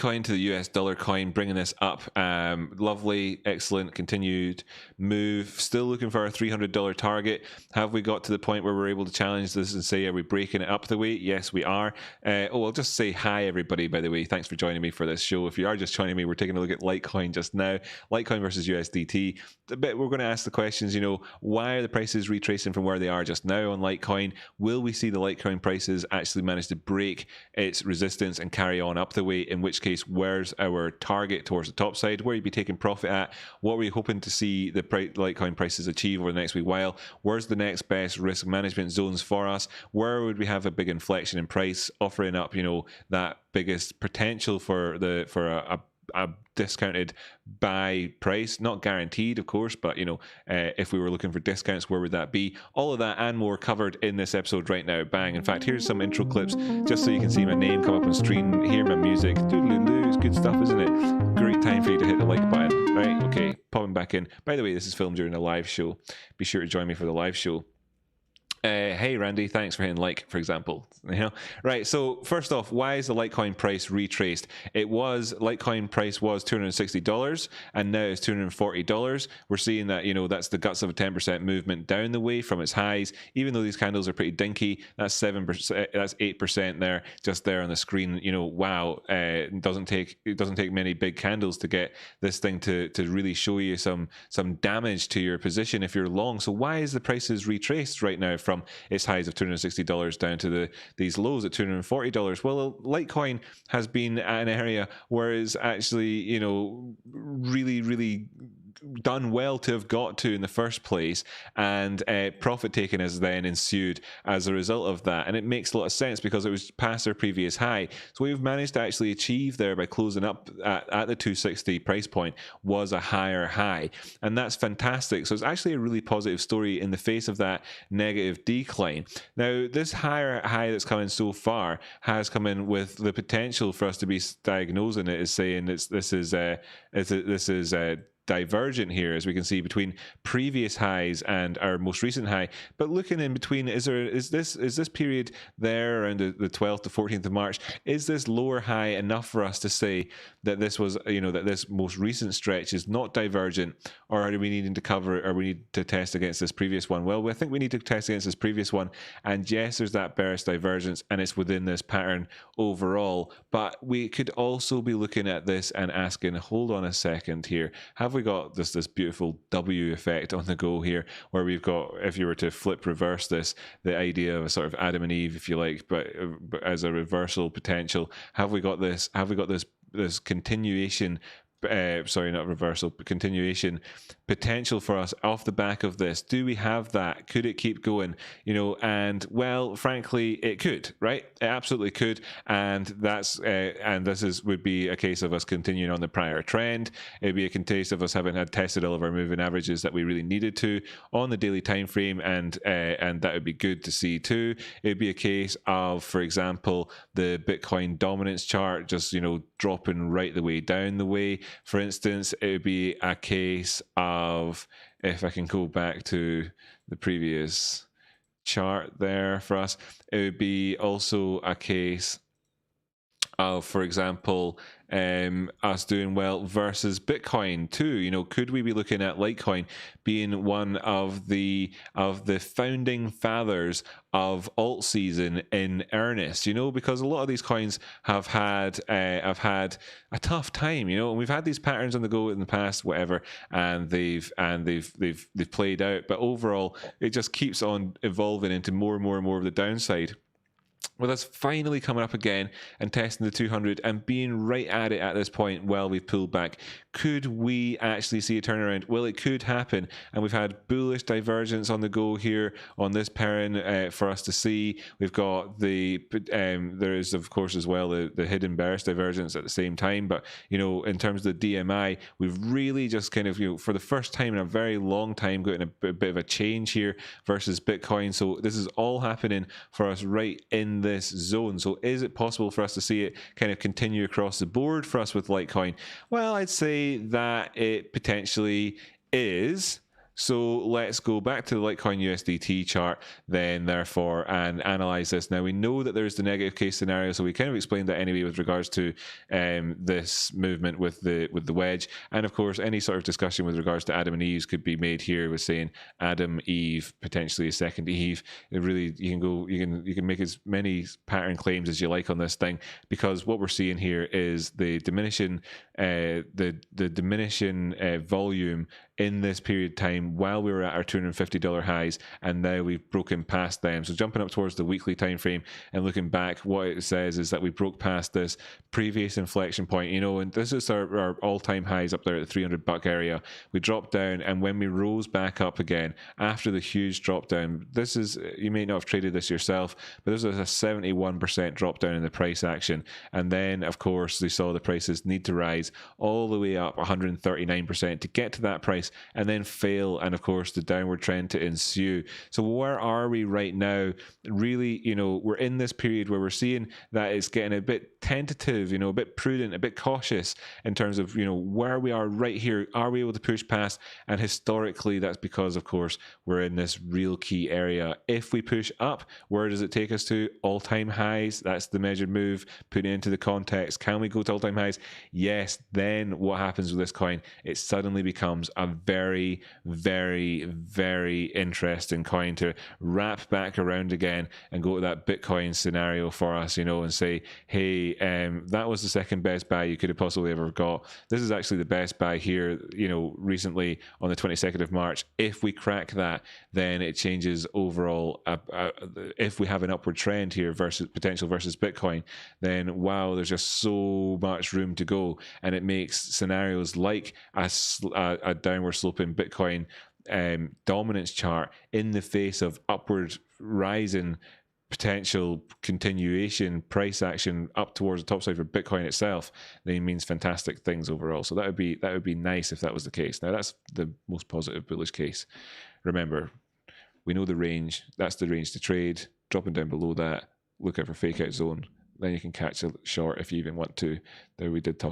Litecoin to the US dollar coin, bringing this up. Lovely, excellent, continued move. Still looking for our $300 target. Have we got to the point where we're able to challenge this and say, are we breaking it up the way? Yes, we are. I'll just say hi, everybody, by the way. Thanks for joining me for this show. If you are just joining me, we're taking a look at Litecoin just now. Litecoin versus USDT. We're going to ask the questions, why are the prices retracing from where they are just now on Litecoin? Will we see the Litecoin prices actually manage to break its resistance and carry on up the way? In which case, where's our target towards the top side? Where are you be taking profit at? What were you hoping to see the Litecoin prices achieve over the next wee while? Where's the next best risk management zones for us? Where would we have a big inflection in price, offering up, that biggest potential for a discounted buy price? Not guaranteed, of course, but if we were looking for discounts, where would that be? All of that and more covered in this episode right now. Bang. In fact, here's some intro clips just so you can see my name come up on screen, hear my music. Doodle-doo, it's good stuff, isn't it? Great time for you to hit the like button. Right, okay, popping back in. By the way, this is filmed during a live show. Be sure to join me for the live show. Hey Randy, thanks for hitting like, for example. Right, so first off, why is the Litecoin price retraced? Litecoin price was $260 and now it's $240. We're seeing that, that's the guts of a 10% movement down the way from its highs. Even though these candles are pretty dinky, that's 7%, that's 8% there, just there on the screen. Wow, it doesn't take many big candles to get this thing to really show you some damage to your position if you're long. So why is the prices retraced right now from its highs of $260 down to these lows at $240? Well, Litecoin has been an area where it's actually, really, really done well to have got to in the first place, and profit taking has then ensued as a result of that. And it makes a lot of sense because it was past their previous high. So we've managed to actually achieve there by closing up at the 260 price point was a higher high, and that's fantastic. So it's actually a really positive story in the face of that negative decline. Now, this higher high that's come in so far has come in with the potential for us to be diagnosing it as saying this is divergent here, as we can see, between previous highs and our most recent high. But looking in between, is this period there around the 12th to 14th of March, is this lower high enough for us to say that this was, that this most recent stretch is not divergent, or are we needing to cover it, or we need to test against this previous one? Well, I think we need to test against this previous one, and yes, there's that bearish divergence, and it's within this pattern overall. But we could also be looking at this and asking, hold on a second here, have we got this beautiful W effect on the go here, where we've got, if you were to reverse this, the idea of a sort of Adam and Eve, if you like, but as a reversal potential? Have we got this continuation, sorry, not reversal, but continuation potential for us off the back of this? Do we have that? Could it keep going? And well, frankly, it could, right? It absolutely could. And that's and this would be a case of us continuing on the prior trend. It'd be a case of us having had tested all of our moving averages that we really needed to on the daily time frame, and that would be good to see too. It'd be a case of, for example, the Bitcoin dominance chart just dropping right the way down the way. For instance, it would be a case of, if I can go back to the previous chart there for us, it would be also a case of, for example, us doing well versus Bitcoin too. Could we be looking at Litecoin being one of the founding fathers of alt season in earnest? Because a lot of these coins have had a tough time. And we've had these patterns on the go in the past, whatever, and they've played out. But overall, it just keeps on evolving into more and more and more of the downside. Well, that's finally coming up again and testing the 200 and being right at it at this point while we've pulled back. Could we actually see a turnaround? Well, it could happen, and we've had bullish divergence on the go here on this pairing for us to see. We've got there is, of course, as well the hidden bearish divergence at the same time. But in terms of the DMI, we've really just kind of for the first time in a very long time gotten a bit of a change here versus Bitcoin. So this is all happening for us right in this zone. So is it possible for us to see it kind of continue across the board for us with Litecoin? Well, I'd say that it potentially is. So let's go back to the Litecoin USDT chart then, therefore, and analyze this. Now, we know that there's the negative case scenario, so we kind of explained that anyway with regards to this movement with the wedge. And of course, any sort of discussion with regards to Adam and Eve could be made here with saying Adam, Eve, potentially a second Eve. It really, you can make as many pattern claims as you like on this thing, because what we're seeing here is the diminishing volume in this period of time while we were at our $250 highs, and now we've broken past them. So jumping up towards the weekly time frame and looking back, what it says is that we broke past this previous inflection point, and this is our all-time highs up there at the $300 area. We dropped down, and when we rose back up again after the huge drop down, this is, you may not have traded this yourself, but this was a 71% drop down in the price action. And then of course we saw the prices need to rise all the way up 139% to get to that price, and then fail, and of course the downward trend to ensue. So where are we right now? Really, we're in this period where we're seeing that it's getting a bit tentative, a bit prudent, a bit cautious in terms of where we are right here. Are we able to push past? And historically, that's because of course we're in this real key area. If we push up, where does it take us to? All-time highs. That's the measured move. Putting it into the context, can we go to all-time highs? Yes. Then what happens with this coin? It suddenly becomes a very, very, very interesting coin to wrap back around again and go to that Bitcoin scenario for us, and say, hey, that was the second best buy you could have possibly ever got. This is actually the best buy here, recently on the 22nd of March. If we crack that, then it changes overall. If we have an upward trend here versus Bitcoin, then wow, there's just so much room to go, and it makes scenarios like a downward sloping Bitcoin dominance chart in the face of upward rising potential continuation price action up towards the top side for Bitcoin itself, then it means fantastic things overall. So that would be nice if that was the case. Now that's the most positive bullish case. Remember, we know the range. That's the range to trade. Dropping down below that, look out for fake out zone. Then you can catch a short if you even want to. There we did talk